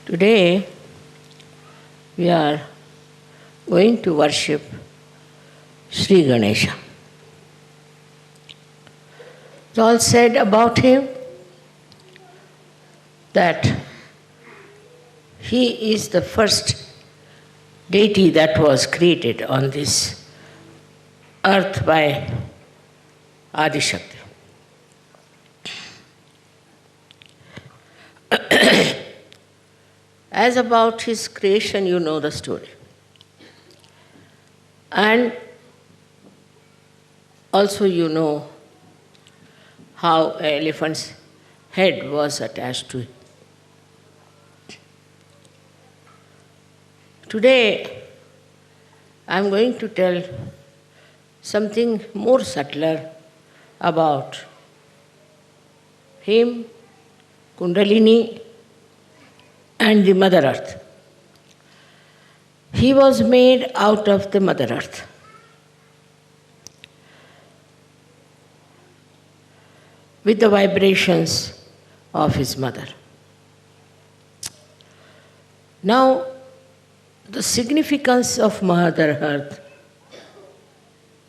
Today we are going to worship Sri Ganesha. It's all said about him that he is the first deity that was created on this earth by Adi Shakti. As about his creation, you know the story. And also you know how an elephant's head was attached to it. Today, I am going to tell something more subtler about him, Kundalini, and the Mother Earth. He was made out of the Mother Earth. With the vibrations of his mother. Now, the significance of Mother Earth,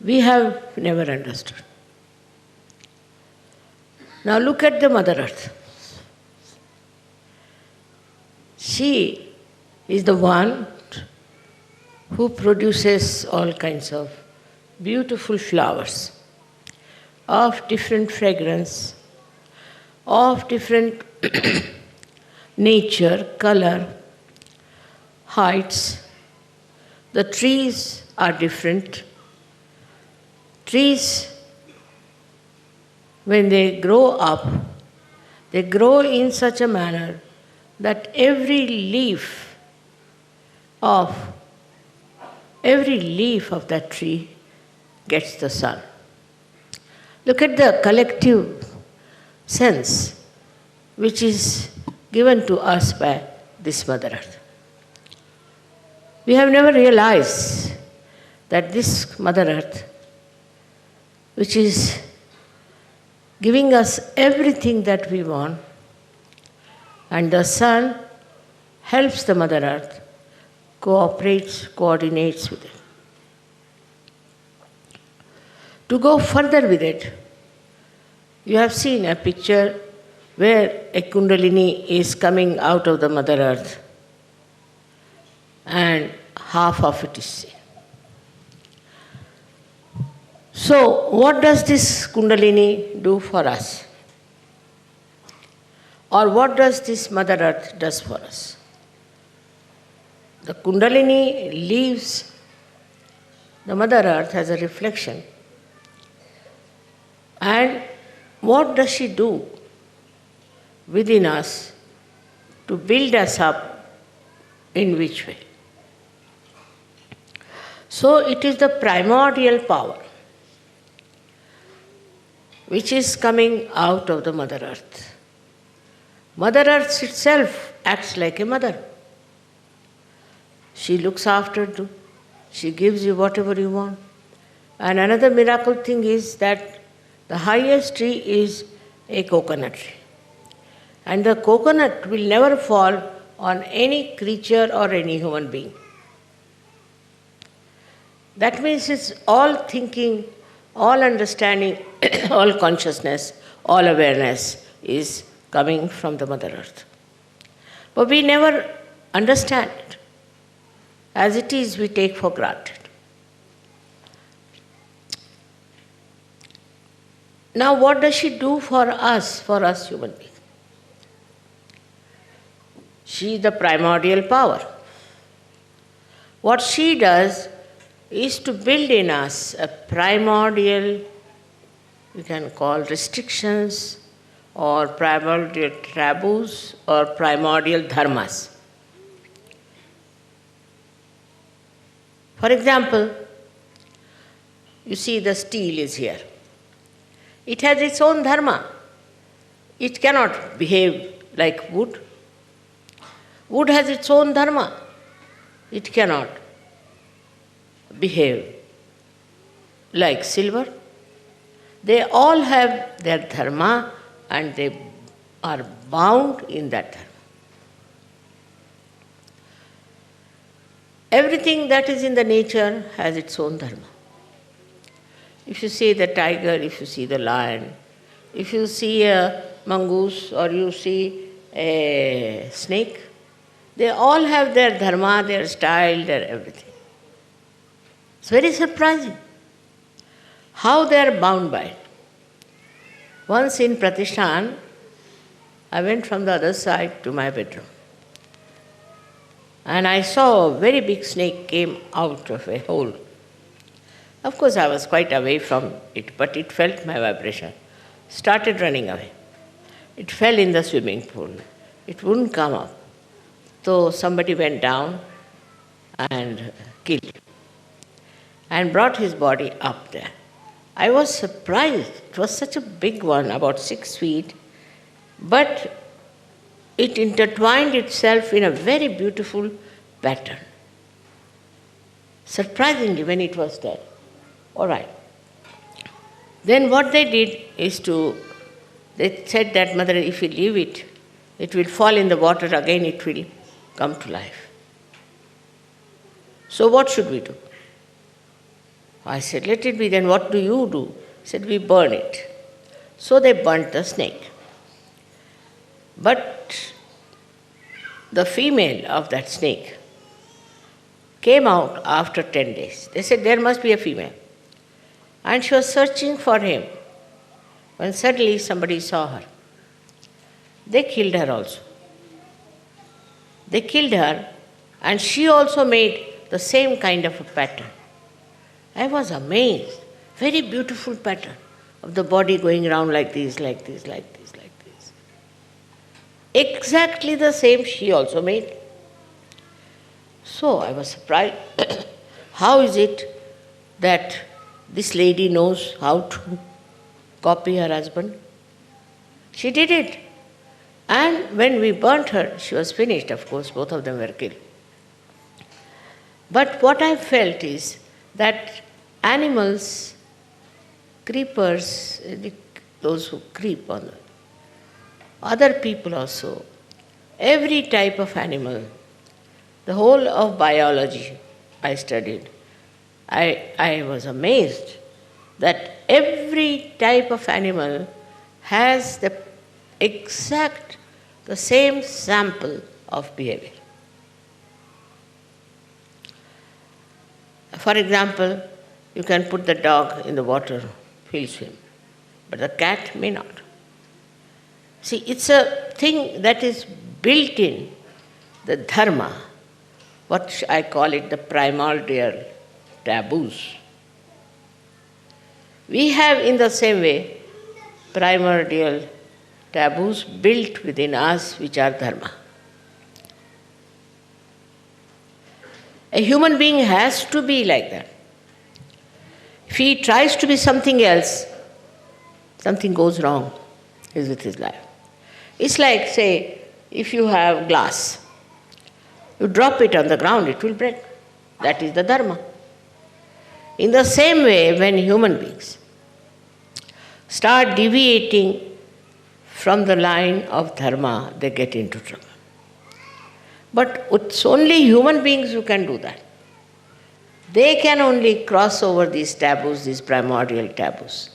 we have never understood. Now look at the Mother Earth. She is the one who produces all kinds of beautiful flowers of different fragrance, of different nature, color, heights. The trees are different. Trees, when they grow up, they grow in such a manner that every leaf of that tree gets the sun. Look at the collective sense which is given to us by this Mother Earth. We have never realized that this Mother Earth, which is giving us everything that we want, and the sun helps the Mother Earth, cooperates, coordinates with it. To go further with it, you have seen a picture where a Kundalini is coming out of the Mother Earth and half of it is seen. So, what does this Kundalini do for us? Or what does this Mother Earth does for us? The Kundalini leaves the Mother Earth as a reflection. And what does she do within us to build us up in which way? So it is the primordial power which is coming out of the Mother Earth. Mother Earth itself acts like a mother. She looks after you. She gives you whatever you want. And another miracle thing is that the highest tree is a coconut tree. And the coconut will never fall on any creature or any human being. That means it's all thinking, all understanding, all consciousness, all awareness is coming from the Mother Earth. But we never understand it. As it is, we take for granted. Now, what does she do for us human beings? She is the primordial power. What she does is to build in us a primordial, we can call restrictions, or primordial taboos, or primordial dharmas. For example, you see the steel is here. It has its own dharma. It cannot behave like wood. Wood has its own dharma. It cannot behave like silver. They all have their dharma and they are bound in that dharma. Everything that is in the nature has its own dharma. If you see the tiger, if you see the lion, if you see a mongoose or you see a snake, they all have their dharma, their style, their everything. It's very surprising how they are bound by it. Once in Pratishthan, I went from the other side to my bedroom. And I saw a very big snake came out of a hole. Of course, I was quite away from it, but it felt my vibration. Started running away. It fell in the swimming pool. It wouldn't come up. So somebody went down and killed him and brought his body up there. I was surprised. It was such a big one, about 6 feet, but it intertwined itself in a very beautiful pattern. Surprisingly, when it was there. All right. Then what they did is they said that, Mother, if you leave it, it will fall in the water again, it will come to life. So what should we do? I said, let it be. Then what do you do? He said, we burn it. So they burnt the snake. But the female of that snake came out after 10 days. They said, there must be a female. And she was searching for him when suddenly somebody saw her. They killed her also. They killed her, and she also made the same kind of a pattern. I was amazed. Very beautiful pattern of the body going around like this, like this, like this, like this. Exactly the same she also made. So I was surprised. How is it that this lady knows how to copy her husband? She did it. And when we burnt her, she was finished, of course, both of them were killed. But what I felt is that animals, creepers, those who creep on the other people also, every type of animal, the whole of biology I studied, I was amazed that every type of animal has the same sample of behavior. For example, you can put the dog in the water, he'll swim, but the cat may not. See, it's a thing that is built in the dharma, what I call it, the primordial taboos. We have in the same way primordial taboos built within us, which are dharma. A human being has to be like that. If he tries to be something else, something goes wrong with his life. It's like, say, if you have glass, you drop it on the ground, it will break. That is the dharma. In the same way, when human beings start deviating from the line of dharma, they get into trouble. But it's only human beings who can do that. They can only cross over these taboos, these primordial taboos,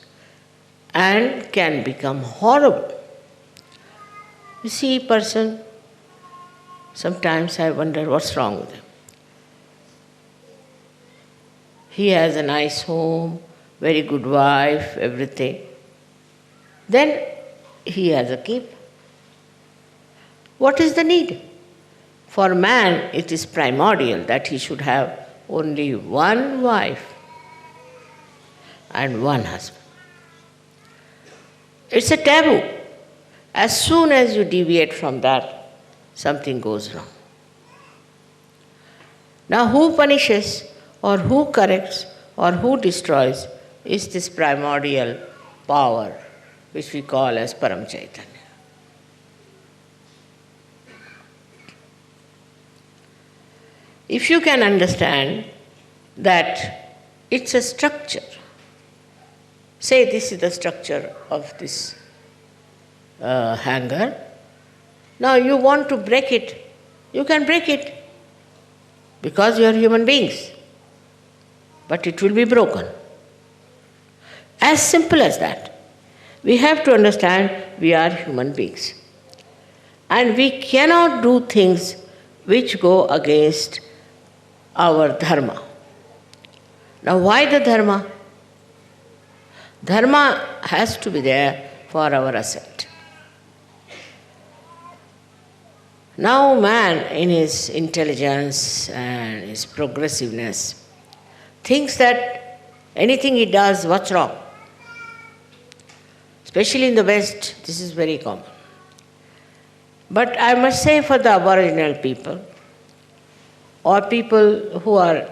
and can become horrible. You see a person, sometimes I wonder what's wrong with him. He has a nice home, very good wife, everything. Then he has a keep. What is the need? For man, it is primordial that he should have only one wife and one husband. It's a taboo. As soon as you deviate from that, something goes wrong. Now, who punishes or who corrects or who destroys is this primordial power, which we call as Param Chaitanya. If you can understand that it's a structure, say this is the structure of this hanger. Now you want to break it, you can break it. because you are human beings. But it will be broken. As simple as that. We have to understand we are human beings. And we cannot do things which go against our dharma. Now, why the dharma? Dharma has to be there for our ascent. Now, man, in his intelligence and his progressiveness, thinks that anything he does, what's wrong? Especially in the West, this is very common. But I must say for the Aboriginal people, or people who are,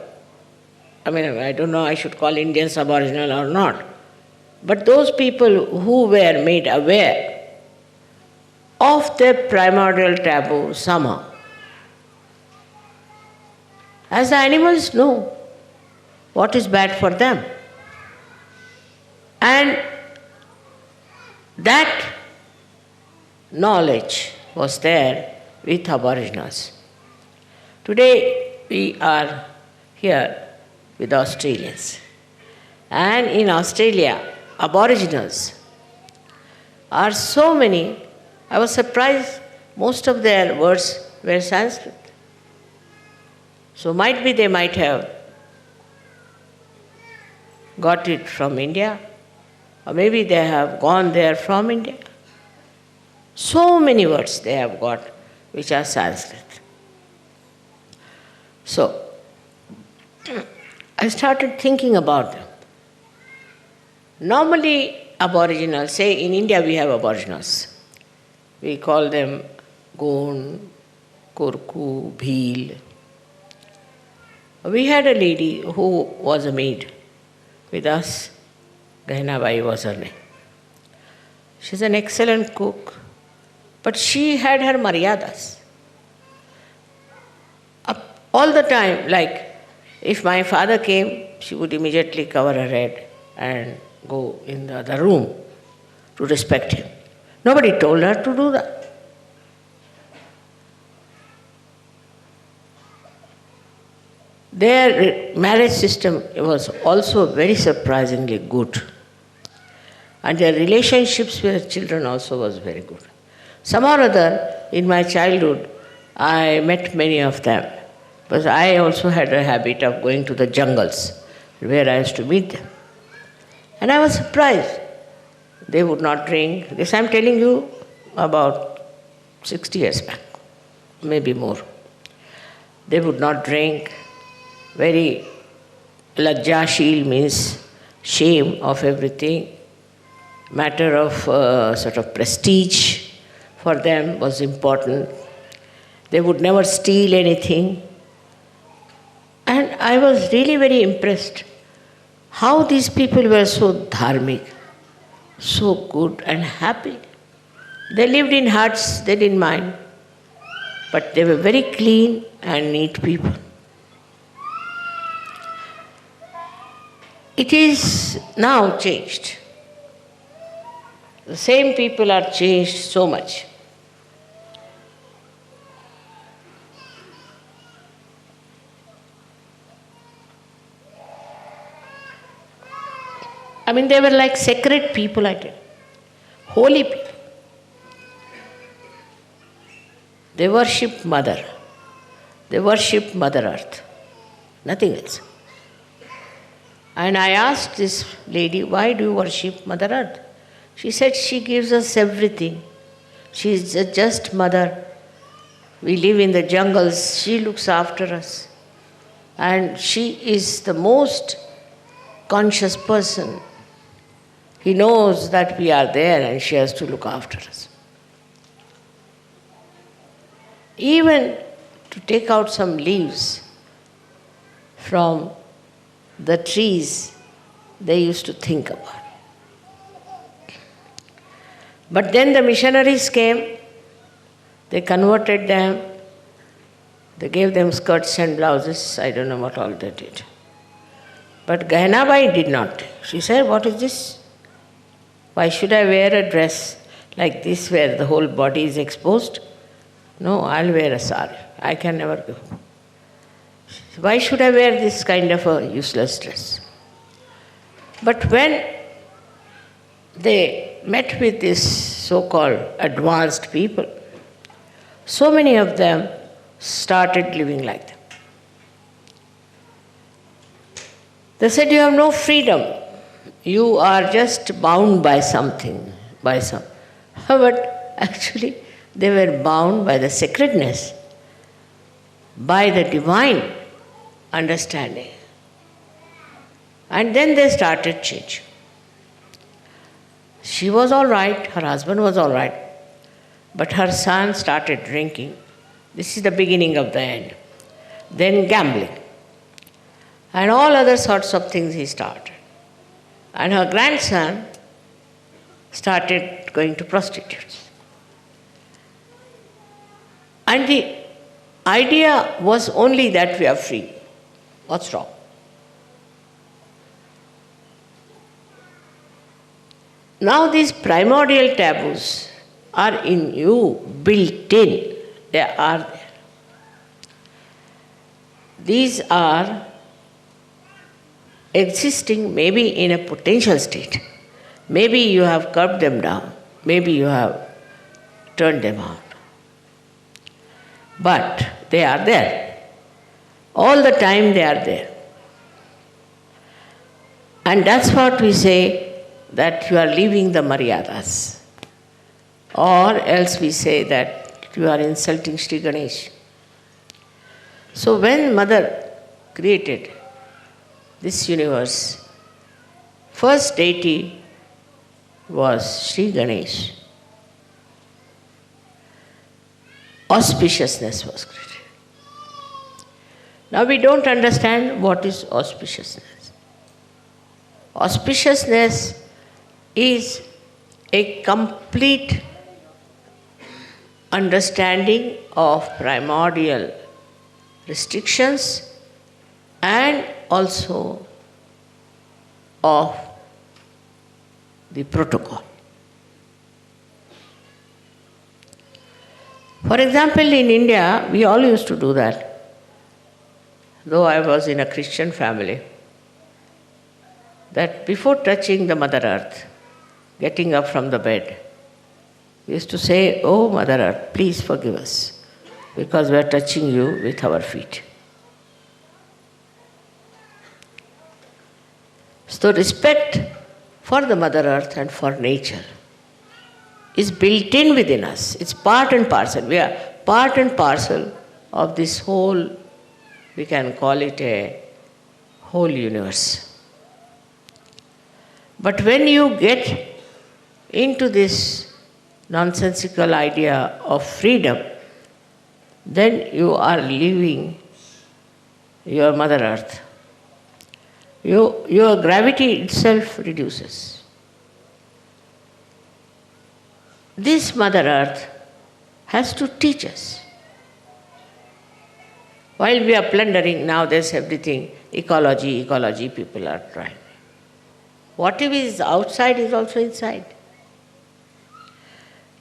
I don't know I should call Indians Aboriginal or not, but those people who were made aware of their primordial taboo somehow. As the animals know what is bad for them. And that knowledge was there with Aboriginals. Today we are here with Australians. And in Australia, Aboriginals are so many. I was surprised most of their words were Sanskrit. So they might have got it from India, or maybe they have gone there from India. So many words they have got which are Sanskrit. So, I started thinking about them. Normally, Aboriginals, say in India we have Aboriginals. We call them Gond, Kurku, Bhil. We had a lady who was a maid with us. Gahinabai was her name. She's an excellent cook, but she had her maryadas. All the time, like if my father came, she would immediately cover her head and go in the other room to respect him. Nobody told her to do that. Their marriage system was also very surprisingly good. And their relationships with children also was very good. Somehow or other, in my childhood, I met many of them. Because I also had a habit of going to the jungles where I used to meet them. And I was surprised. They would not drink. This I'm telling you about 60 years back, maybe more. They would not drink. Very lajjashil means shame of everything. Matter of sort of prestige for them was important. They would never steal anything. And I was really very impressed how these people were so dharmic, so good and happy. They lived in huts, they didn't mind, but they were very clean and neat people. It is now changed. The same people are changed so much. They were like sacred people, I tell you. Holy people. They worship Mother. They worship Mother Earth. Nothing else. And I asked this lady, why do you worship Mother Earth? She said she gives us everything. She is a just mother. We live in the jungles. She looks after us. And she is the most conscious person. He knows that we are there and she has to look after us. Even to take out some leaves from the trees, they used to think about. But then the missionaries came, they converted them, they gave them skirts and blouses, I don't know what all they did. But Gahinabai did not. She said, what is this? Why should I wear a dress like this where the whole body is exposed? No, I'll wear a sari. I can never go. Why should I wear this kind of a useless dress? But when they met with these so-called advanced people, so many of them started living like them. They said, you have no freedom. You are just bound by something, by some. But actually, they were bound by the sacredness, by the divine understanding. And then they started changing. She was all right, her husband was all right, but her son started drinking. This is the beginning of the end. Then gambling. And all other sorts of things he started. And her grandson started going to prostitutes. And the idea was only that we are free. What's wrong? Now these primordial taboos are in you, built in. They are there. These are existing maybe in a potential state. Maybe you have curbed them down. Maybe you have turned them out. But they are there. All the time they are there. And that's what we say, that you are leaving the maryadas. Or else we say that you are insulting Sri Ganesh. So when Mother created this universe, first deity was Sri Ganesh. Auspiciousness was created. Now we don't understand what is auspiciousness. Auspiciousness is a complete understanding of primordial restrictions and also of the protocol. For example, in India, we all used to do that. Though I was in a Christian family, that before touching the Mother Earth, getting up from the bed, we used to say, "Oh Mother Earth, please forgive us, because we are touching you with our feet." So respect for the Mother Earth and for nature is built in within us. It's part and parcel. We are part and parcel of this whole, we can call it a whole universe. But when you get into this nonsensical idea of freedom, then you are leaving your Mother Earth. Your gravity itself reduces. This Mother Earth has to teach us. While we are plundering, now there's everything, ecology, people are trying. Whatever is outside is also inside.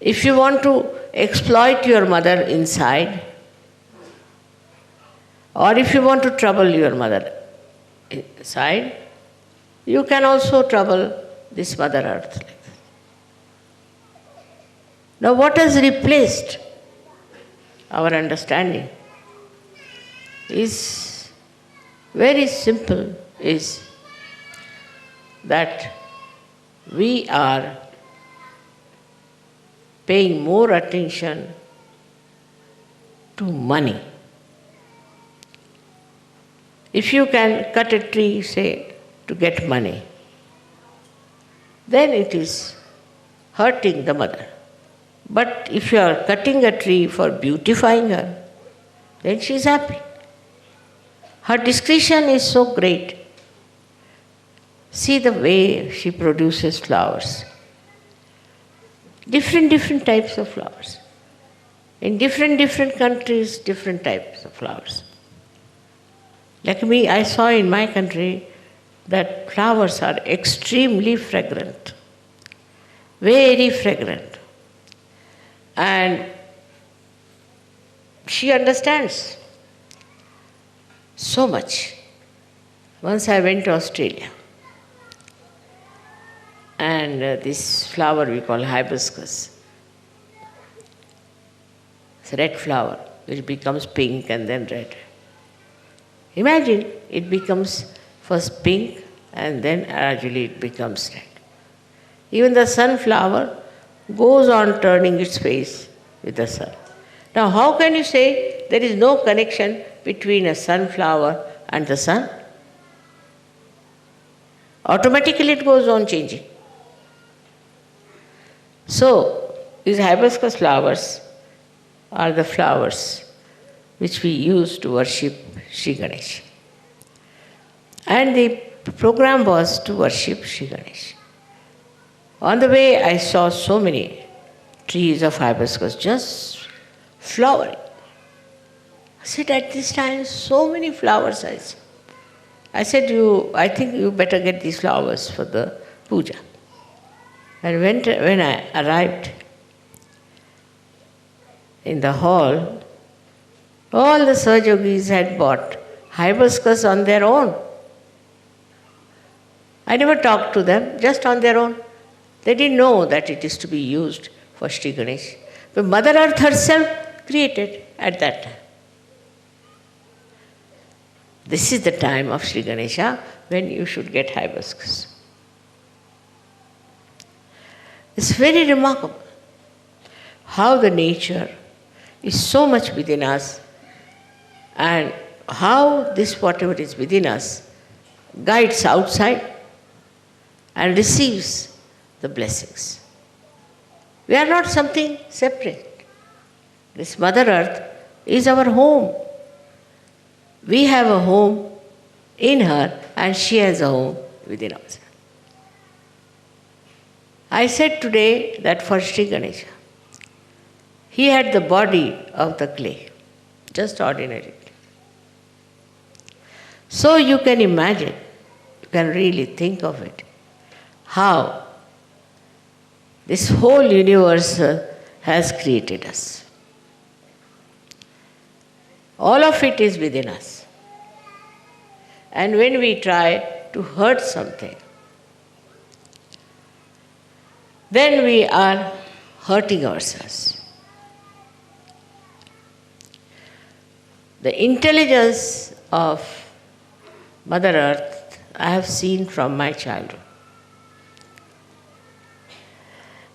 If you want to exploit your mother inside, or if you want to trouble your mother inside, you can also trouble this Mother Earth. Now what has replaced our understanding is very simple, is that we are paying more attention to money. If you can cut a tree, say, to get money, then it is hurting the mother. But if you are cutting a tree for beautifying her, then she is happy. Her discretion is so great. See the way she produces flowers. Different types of flowers. In different countries, different types of flowers. Like me, I saw in my country that flowers are extremely fragrant. Very fragrant. And she understands so much. Once I went to Australia, and this flower we call hibiscus, it's a red flower which becomes pink and then red. Imagine it becomes first pink and then gradually it becomes red. Even the sunflower goes on turning its face with the sun. Now, how can you say there is no connection between a sunflower and the sun? Automatically it goes on changing. So, these hibiscus flowers are the flowers which we use to worship Sri Ganesha. And the program was to worship Sri Ganesha. On the way, I saw so many trees of hibiscus just flowering. I said, at this time, so many flowers I saw. I said, I think you better get these flowers for the puja. And when I arrived in the hall, all the Sahajogis had bought hibiscus on their own. I never talked to them, just on their own. They didn't know that it is to be used for Sri Ganesha. But Mother Earth herself created at that time. This is the time of Sri Ganesha when you should get hibiscus. It's very remarkable how the nature is so much within us and how this whatever is within us guides outside and receives the blessings. We are not something separate. This Mother Earth is our home. We have a home in her and she has a home within us. I said today that for Sri Ganesha, he had the body of the clay, just ordinary. So you can imagine, you can really think of it, how this whole universe has created us. All of it is within us. And when we try to hurt something, then we are hurting ourselves. The intelligence of Mother Earth I have seen from my childhood.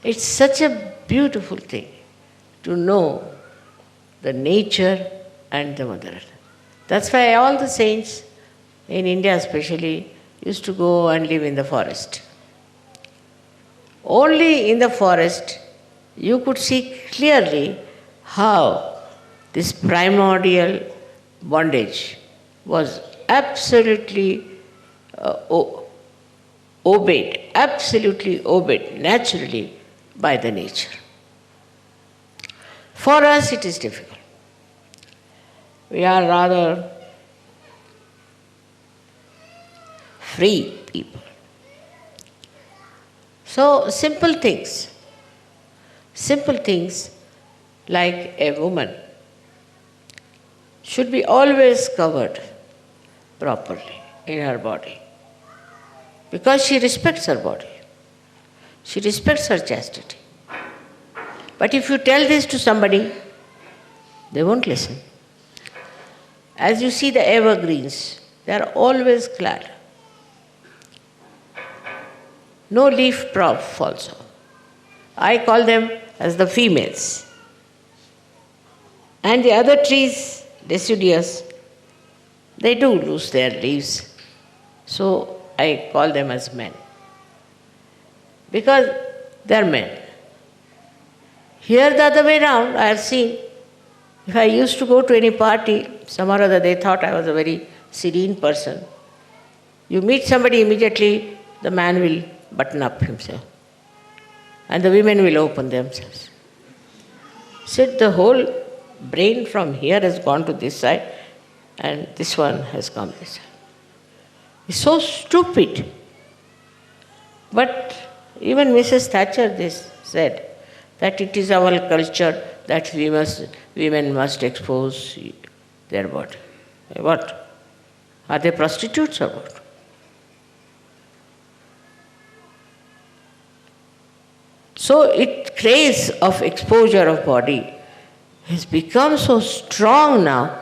It's such a beautiful thing to know the nature and the Mother Earth. That's why all the saints in India especially used to go and live in the forest. Only in the forest you could see clearly how this primordial bondage was absolutely obeyed naturally by the nature. For us it is difficult. We are rather free people. So simple things like a woman should be always covered properly in her body because she respects her body. She respects her chastity. But if you tell this to somebody, they won't listen. As you see the evergreens, they are always clad. No leaf prop falls off. I call them as the females. And the other trees, deciduous, they do lose their leaves. So I call them as men. Because they are men. Here the other way around, I have seen, if I used to go to any party, somehow or other they thought I was a very serene person. You meet somebody immediately, the man will button up himself. And the women will open themselves. So the whole brain from here has gone to this side and this one has come this side. It's so stupid. But even Mrs. Thatcher this said that it is our culture that women must expose their body. What? Are they prostitutes or what? So it craze of exposure of body has become so strong now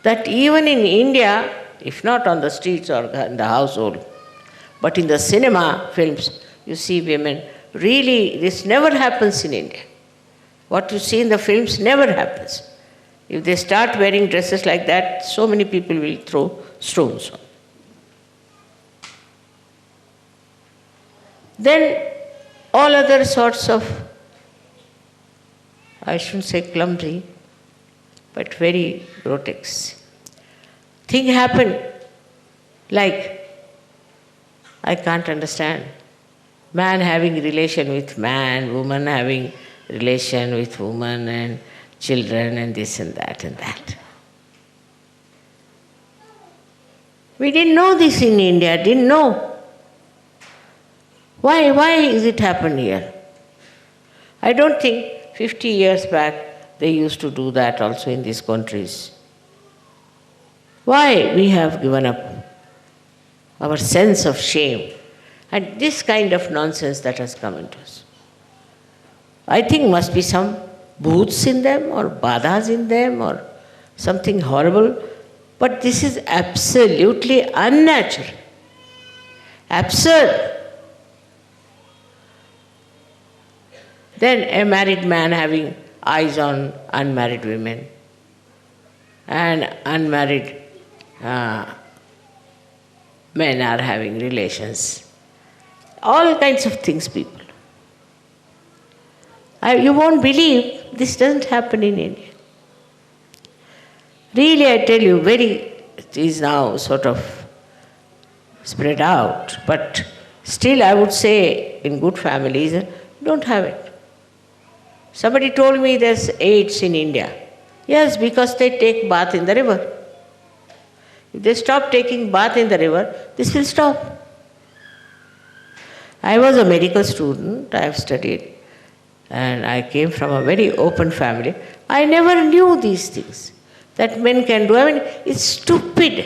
that even in India, if not on the streets or in the household, but in the cinema films, you see women. Really, this never happens in India. What you see in the films never happens. If they start wearing dresses like that, so many people will throw stones on. Then all other sorts of, I shouldn't say clumsy, but very grotesque thing happen, like, I can't understand, man having relation with man, woman having relation with woman, and children, and this and that and that. We didn't know this in India, didn't know. Why is it happened here? I don't think 50 years back they used to do that also in these countries. Why we have given up our sense of shame and this kind of nonsense that has come into us? I think must be some bhoots in them or badhas in them or something horrible, but this is absolutely unnatural, absurd. Then a married man having eyes on unmarried women, and unmarried men are having relations. All kinds of things, people. You won't believe this doesn't happen in India. Really, I tell you, it is now sort of spread out, but still I would say in good families, don't have it. Somebody told me there's AIDS in India. Yes, because they take bath in the river. If they stop taking bath in the river, this will stop. I was a medical student, I have studied, and I came from a very open family. I never knew these things that men can do. I mean, it's stupid.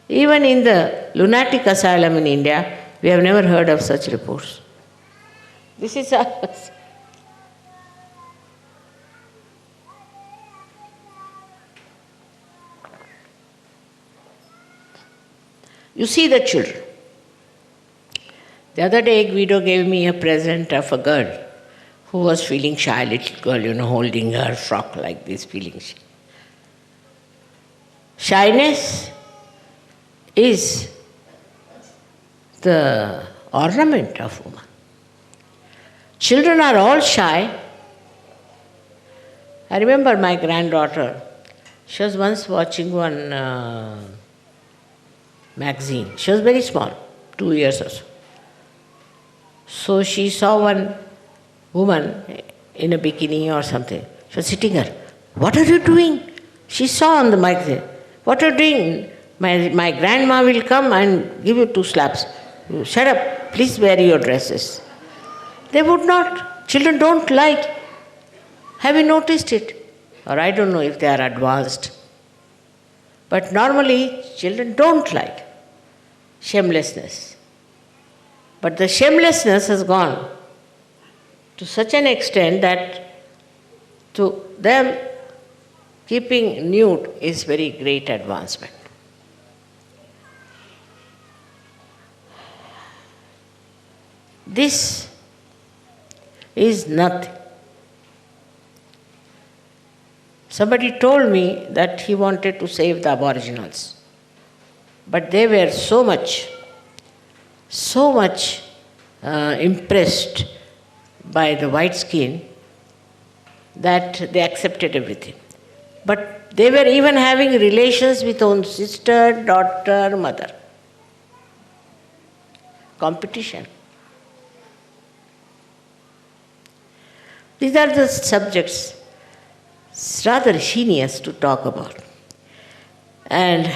Even in the lunatic asylum in India, we have never heard of such reports. This is us. You see the children. The other day, Guido gave me a present of a girl who was feeling shy, little girl, holding her frock like this, feeling shy. Shyness is the ornament of woman. Children are all shy. I remember my granddaughter, she was once watching one magazine. She was very small, 2 years or so. So she saw one woman in a bikini or something. She was sitting there. What are you doing? She saw on the magazine. What are you doing? My grandma will come and give you 2 slaps. Shut up, please wear your dresses. They would not. Children don't like. Have you noticed it? Or I don't know if they are advanced. But normally, children don't like shamelessness. But the shamelessness has gone to such an extent that to them, keeping nude is very great advancement. This is nothing. Somebody told me that he wanted to save the aboriginals, but they were so much impressed by the white skin that they accepted everything. But they were even having relations with own sister, daughter, mother. Competition. These are the subjects. It's rather heinous to talk about. And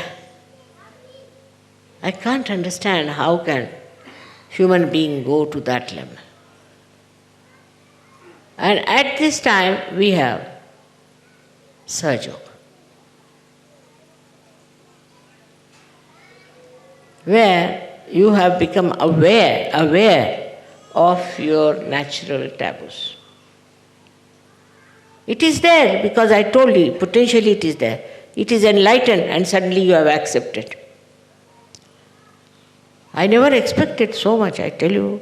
I can't understand how can human being go to that level. And at this time we have Sahajog. where you have become aware of your natural taboos. It is there because I told you, potentially it is there. It is enlightened and suddenly you have accepted. I never expected so much, I tell you,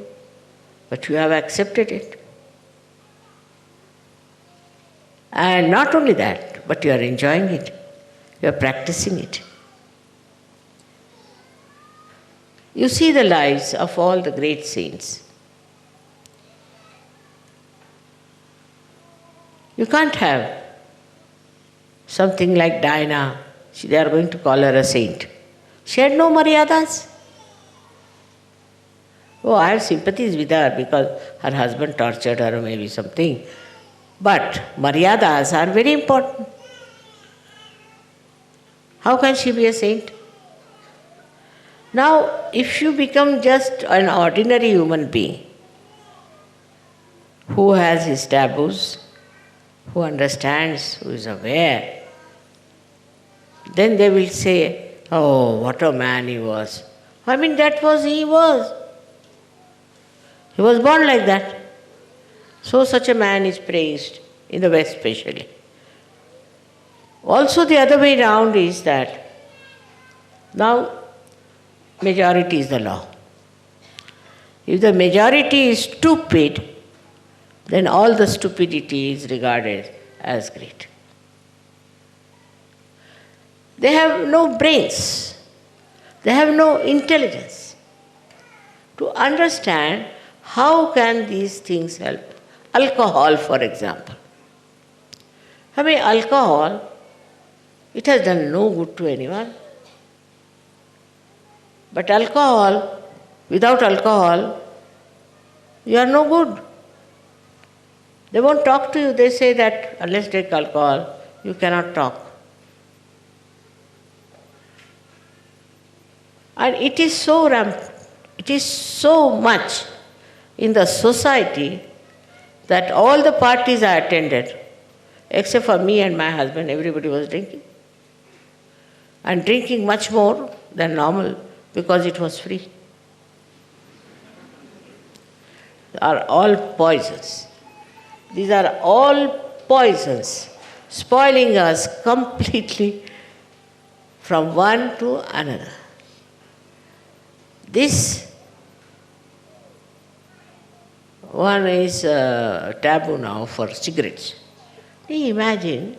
but you have accepted it. And not only that, but you are enjoying it. You are practicing it. You see the lives of all the great saints. You can't have something like Diana. They are going to call her a saint. She had no maryadas. Oh, I have sympathies with her because her husband tortured her or maybe something. But maryadas are very important. How can she be a saint? Now, if you become just an ordinary human being who has his taboos, who understands, who is aware, then they will say, oh, what a man he was. I mean, he was. He was born like that. So such a man is praised, in the West especially. Also the other way round is that now majority is the law. If the majority is stupid, then all the stupidity is regarded as great. They have no brains. They have no intelligence to understand how can these things help. Alcohol, for example. I mean, alcohol, it has done no good to anyone. But alcohol, without alcohol, you are no good. They won't talk to you. They say that unless you take alcohol, you cannot talk. And it is so rampant, it is so much in the society that all the parties I attended, except for me and my husband, everybody was drinking. And drinking much more than normal because it was free. They are all poisons. These are all poisons, spoiling us completely from one to another. This one is taboo now for cigarettes. Can you imagine?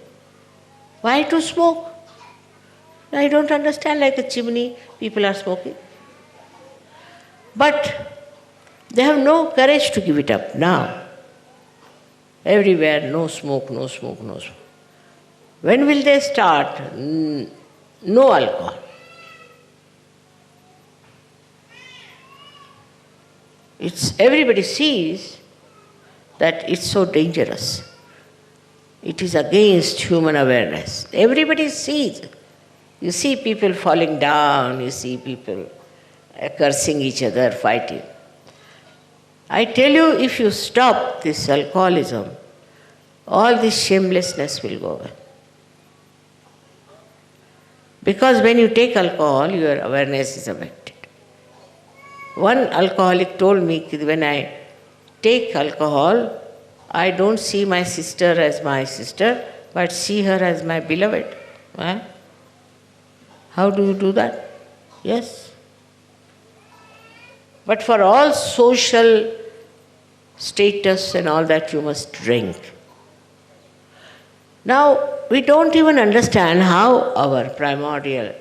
Why to smoke? I don't understand, like a chimney, people are smoking. But they have no courage to give it up now. Everywhere, no smoke, no smoke, no smoke. When will they start? No alcohol. Everybody sees that it's so dangerous. It is against human awareness. Everybody sees. You see people falling down, you see people cursing each other, fighting. I tell you, if you stop this alcoholism, all this shamelessness will go away. Because when you take alcohol, your awareness is affected. One alcoholic told me that when I take alcohol, I don't see my sister as my sister, but see her as my beloved. Huh? How do you do that? Yes. But for all social status and all that, you must drink. Now, we don't even understand how our primordial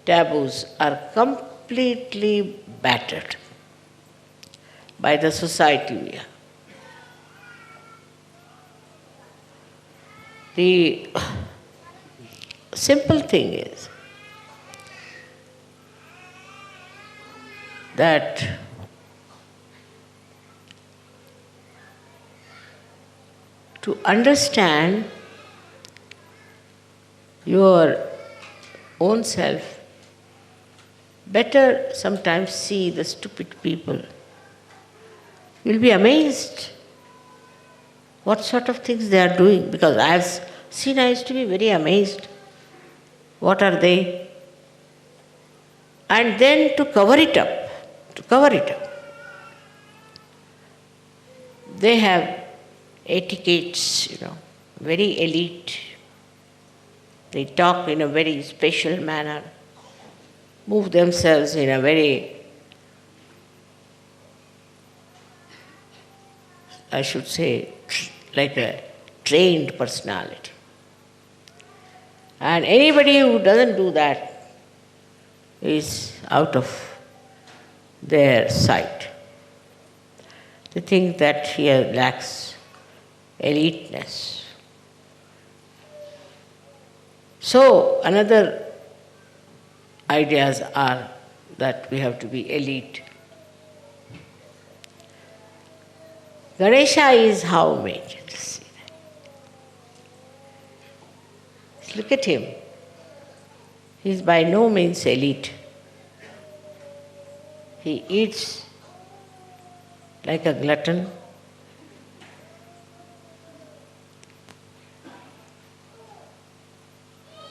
taboos are completely battered by the society we are. The simple thing is that to understand your own self, better sometimes see the stupid people. You'll be amazed what sort of things they are doing, because I used to be very amazed. What are they? And then to cover it up, they have etiquettes, very elite. They talk in a very special manner, move themselves in a very, I should say, like a trained personality. And anybody who doesn't do that is out of their sight. They think that he lacks eliteness. So, another ideas are that we have to be elite. Ganesha is how made? See that. Look at him. He is by no means elite. He eats like a glutton.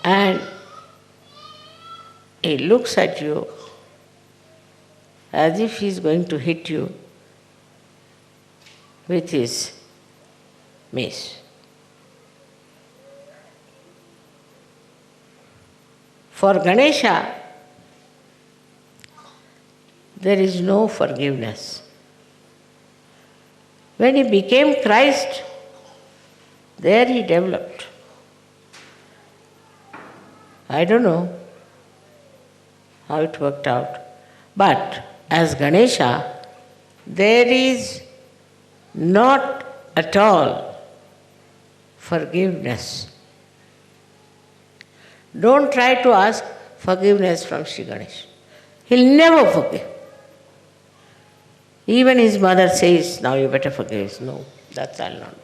And he looks at you as if he is going to hit you with his mace. For Ganesha, there is no forgiveness. When he became Christ, there he developed. I don't know how it worked out. But as Ganesha, there is not at all forgiveness. Don't try to ask forgiveness from Sri Ganesha. He'll never forgive. Even his mother says, now you better forgive. No, that's I'll not do.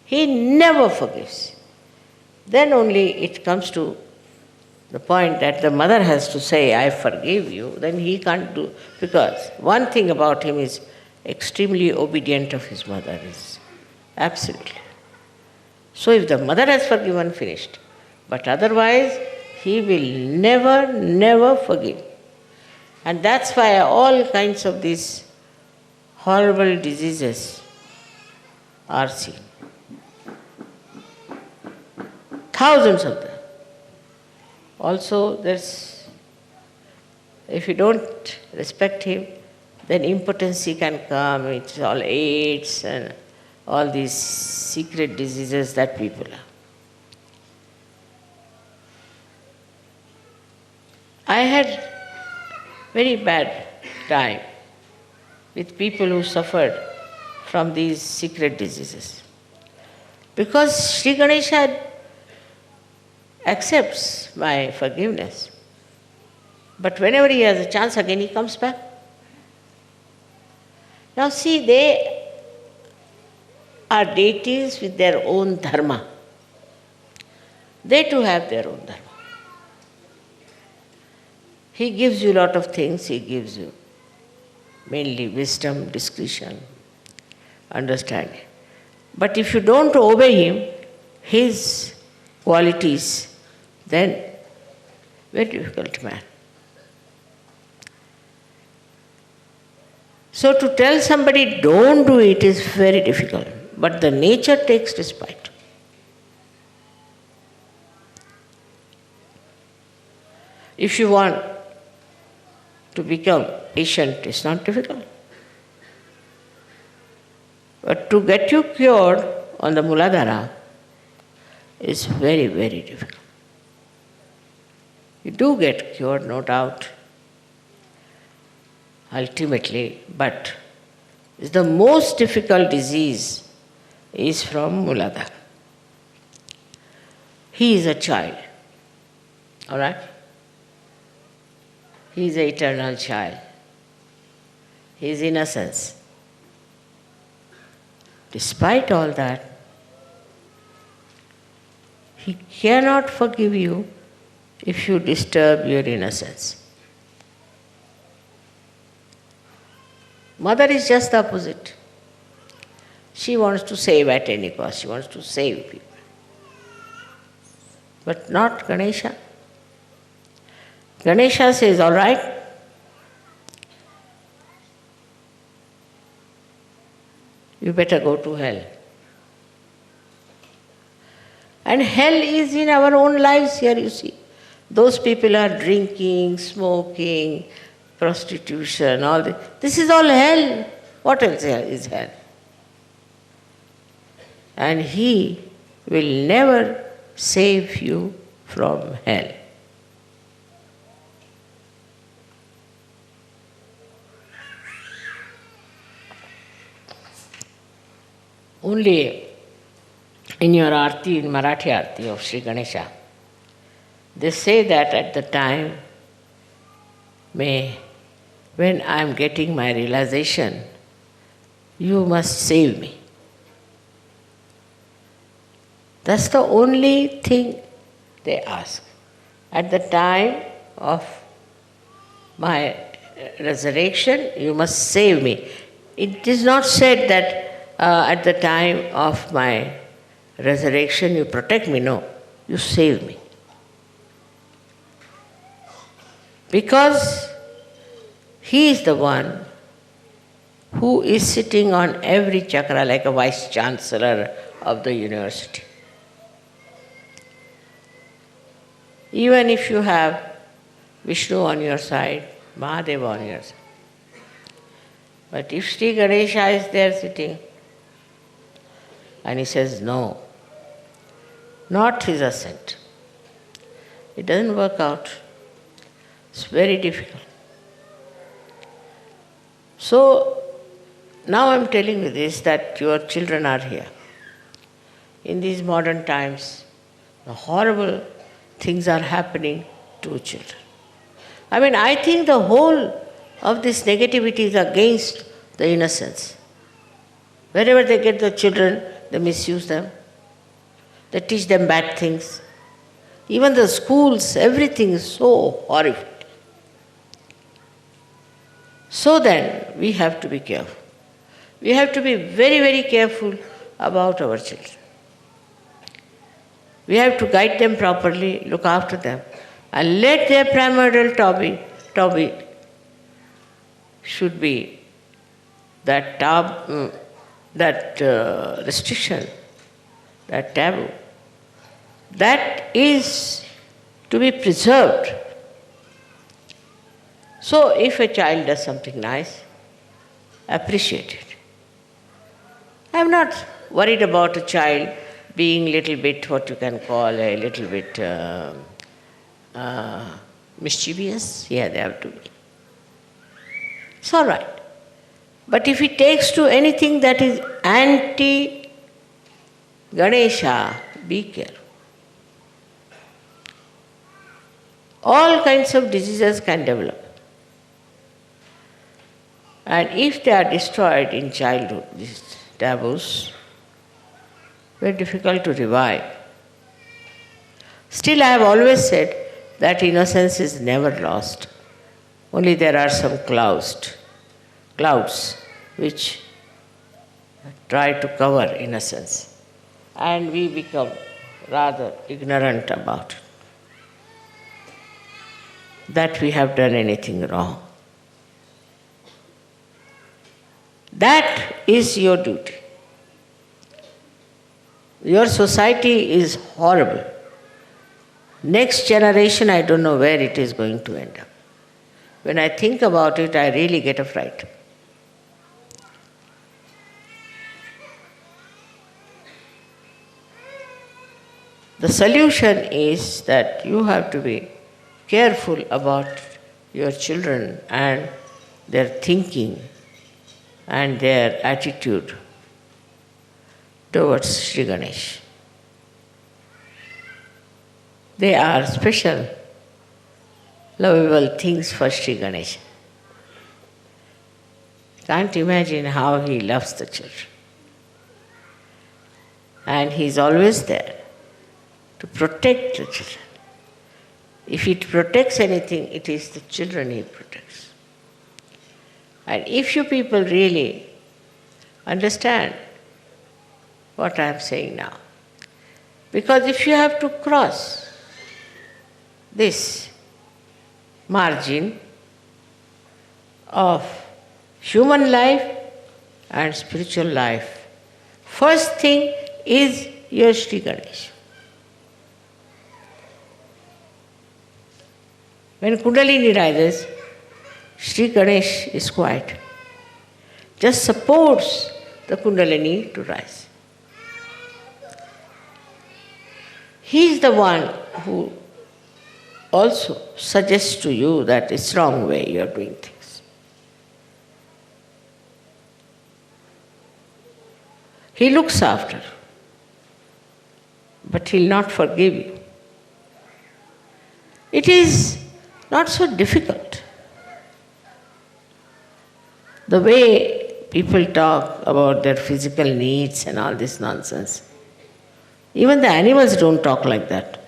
He never forgives. Then only it comes to the point that the mother has to say, I forgive you, then he can't do, because one thing about him is extremely obedient of his mother, is absolutely. So if the mother has forgiven, finished. But otherwise, he will never forgive. And that's why all kinds of these horrible diseases are seen. Thousands of them. Also, if you don't respect him, then impotency can come. It's all AIDS and all these secret diseases that people have. I had very bad time with people who suffered from these secret diseases. Because Sri Ganesha accepts my forgiveness. But whenever he has a chance again, he comes back. Now see, they are deities with their own dharma. They too have their own dharma. He gives you a lot of things. He gives you mainly wisdom, discretion, understanding. But if you don't obey him, his qualities, then very difficult man. So to tell somebody don't do it is very difficult, but the nature takes despite. If you want to become patient, it's not difficult. But to get you cured on the Muladhara is very, very difficult. You do get cured, no doubt, ultimately, but the most difficult disease is from Muladhara. He is a child, all right? He is an eternal child. His innocence. Despite all that, he cannot forgive you if you disturb your innocence. Mother is just the opposite. She wants to save at any cost. She wants to save people. but not Ganesha. Ganesha says, all right, you better go to hell. And hell is in our own lives here, you see. Those people are drinking, smoking, prostitution, all this. This is all hell. What else is hell? And he will never save you from hell. Only in your arti, in Marathi arti of Sri Ganesha, they say that at the time when I am getting my realization, you must save me. That's the only thing they ask. At the time of my resurrection, you must save me. It is not said that at the time of my resurrection you protect me. No, you save me. Because he is the one who is sitting on every chakra like a vice chancellor of the university. Even if you have Vishnu on your side, Mahadeva on your side. But if Sri Ganesha is there sitting, and he says, no, not his ascent. It doesn't work out. It's very difficult. So, now I'm telling you this, that your children are here. In these modern times, the horrible things are happening to children. I mean, I think the whole of this negativity is against the innocence. Wherever they get the children, they misuse them. They teach them bad things. Even the schools, everything is so horrific. So then, we have to be careful. We have to be very, very careful about our children. We have to guide them properly, look after them, and let their primordial Toby should be that restriction, that taboo, that is to be preserved. So if a child does something nice, appreciate it. I am not worried about a child being little bit, what you can call a little bit mischievous. Yeah, they have to be. It's all right. But if it takes to anything that is anti-Ganesha, be careful. All kinds of diseases can develop. And if they are destroyed in childhood, these taboos, very difficult to revive. Still, I have always said that innocence is never lost. Only there are some clouds which try to cover innocence. And we become rather ignorant about it, that we have done anything wrong. That is your duty. Your society is horrible. Next generation, I don't know where it is going to end up. When I think about it, I really get a fright. The solution is that you have to be careful about your children and their thinking and their attitude towards Sri Ganesh. They are special, lovable things for Sri Ganesh. Can't imagine how he loves the children. And he is always there to protect the children. If he protects anything, it is the children he protects. And if you people really understand what I am saying now, because if you have to cross this margin of human life and spiritual life. First thing is your Sri Ganesh. When Kundalini rises, Sri Ganesh is quiet. Just supports the Kundalini to rise. He is the one who also suggests to you that it's wrong way you are doing things. He looks after, but he'll not forgive you. It is not so difficult. The way people talk about their physical needs and all this nonsense, even the animals don't talk like that.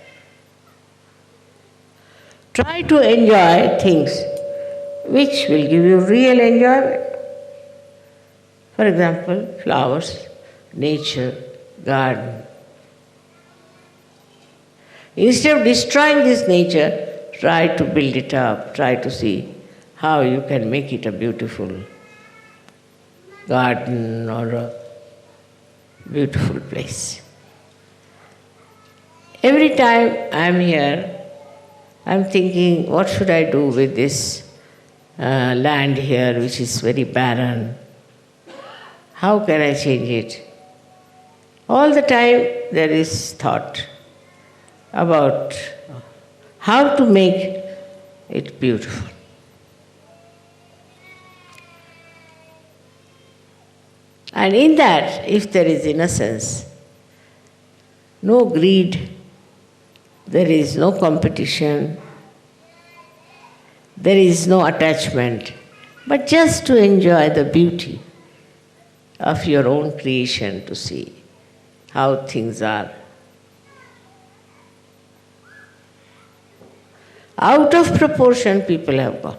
Try to enjoy things which will give you real enjoyment. For example, flowers, nature, garden. Instead of destroying this nature, try to build it up, try to see how you can make it a beautiful garden or a beautiful place. Every time I'm here, I'm thinking, what should I do with this land here which is very barren? How can I change it? All the time there is thought about how to make it beautiful. And in that, if there is innocence, no greed, there is no competition, there is no attachment, but just to enjoy the beauty of your own creation, to see how things are. Out of proportion people have gone,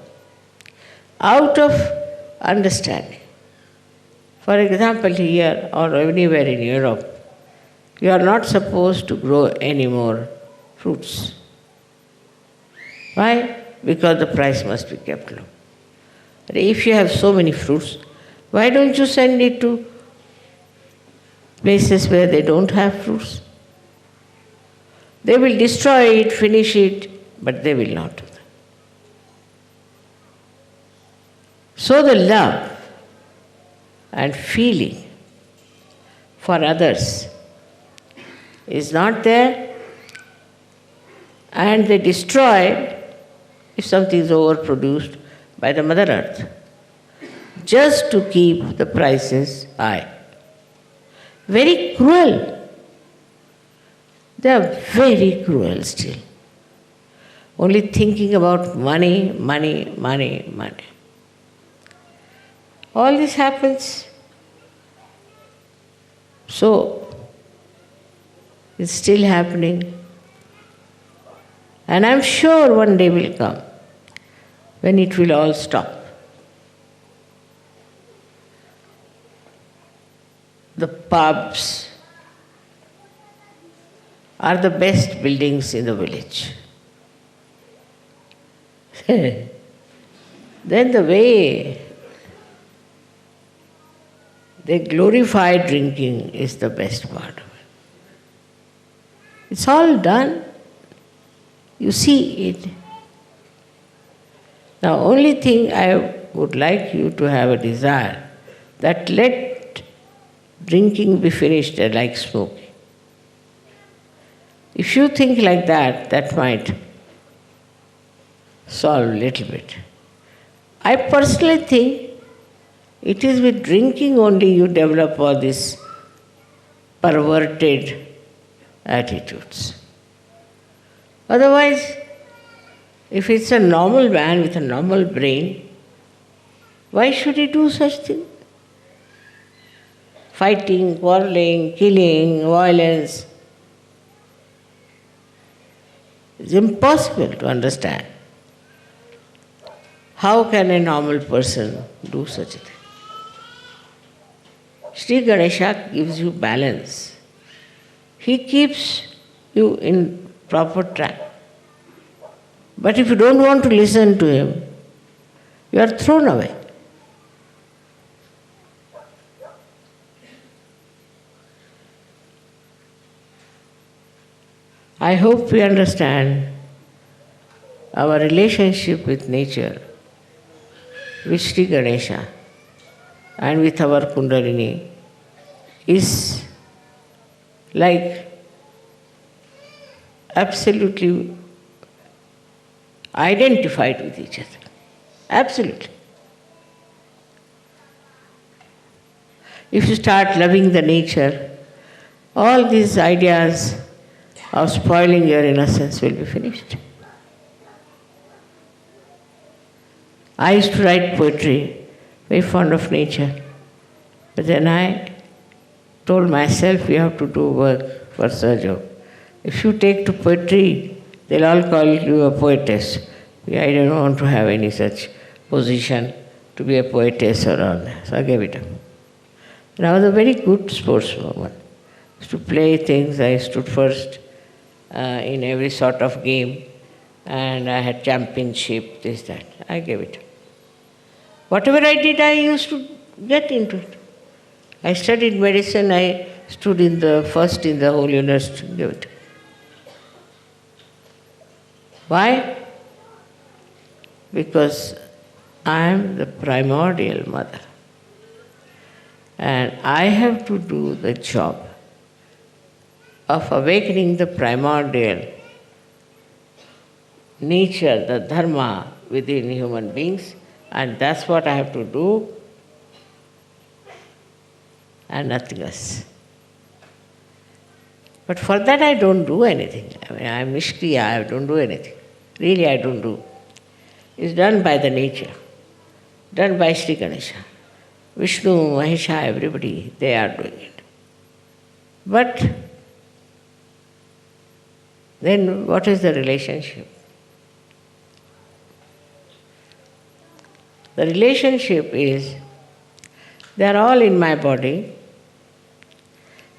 out of understanding. For example, here or anywhere in Europe, you are not supposed to grow any more fruits. Why? Because the price must be kept low. But if you have so many fruits, why don't you send it to places where they don't have fruits? They will destroy it, finish it, but they will not do that. So the love and feeling for others is not there, and they destroy if something is overproduced by the Mother Earth, just to keep the prices high. Very cruel. They are very cruel still. Only thinking about money, money, money, money. All this happens. So, it's still happening. And I'm sure one day will come when it will all stop. The pubs are the best buildings in the village. Then the way they glorify drinking is the best part of it. It's all done. You see it. Now, only thing I would like you to have a desire, that let drinking be finished like smoking. If you think like that, that might solve a little bit. I personally think it is with drinking only you develop all these perverted attitudes. Otherwise, if it's a normal man with a normal brain, why should he do such things? Fighting, quarreling, killing, violence. It's impossible to understand. How can a normal person do such a thing? Sri Ganesha gives you balance. He keeps you in proper track. But if you don't want to listen to him, you are thrown away. I hope we understand our relationship with nature, with Sri Ganesha, and with our Kundalini is like absolutely identified with each other. Absolutely. If you start loving the nature, all these ideas of spoiling your innocence will be finished. I used to write poetry, very fond of nature. But then I told myself, you have to do work for Sergio. If you take to poetry, they'll all call you a poetess. I don't want to have any such position to be a poetess or all that. So I gave it up. And I was a very good sportswoman. I used to play things. I stood first in every sort of game. And I had championship, this, that. I gave it up. Whatever I did, I used to get into it. I studied medicine. I stood in the first in the whole university. Gave it up. Why? Because I am the primordial mother. And I have to do the job of awakening the primordial nature, the dharma within human beings, and that's what I have to do, and nothing else. But for that I don't do anything. I mean, I am Nishkriya, I don't do anything. Really I don't do. It's done by the nature, done by Sri Ganesha. Vishnu, Mahesha, everybody, they are doing it. But then what is the relationship? The relationship is, they are all in my body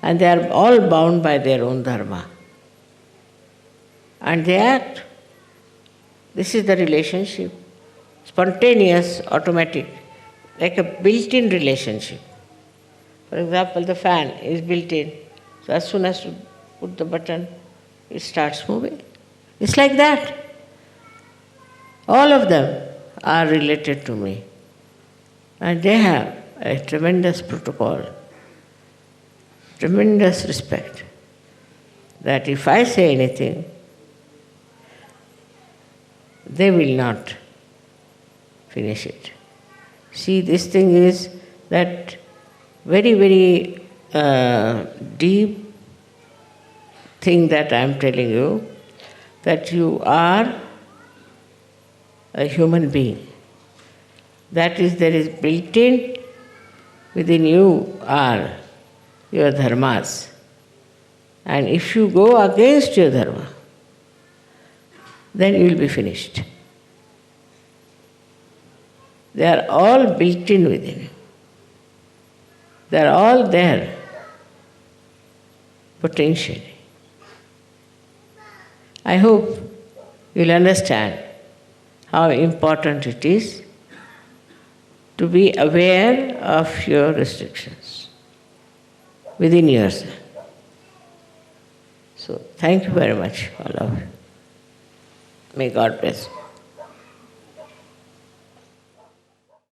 and they are all bound by their own dharma. And they act. This is the relationship. Spontaneous, automatic, like a built-in relationship. For example, the fan is built in. So as soon as you put the button, it starts moving. It's like that. All of them are related to me. And they have a tremendous protocol, tremendous respect, that if I say anything, they will not finish it. See, this thing is that very, very deep thing that I am telling you, that you are a human being. That is, there is built-in within you are your dharmas. And if you go against your dharma, then you will be finished. They are all built in within you. They are all there, potentially. I hope you will understand how important it is to be aware of your restrictions within yourself. So, thank you very much, all of you. May God bless you.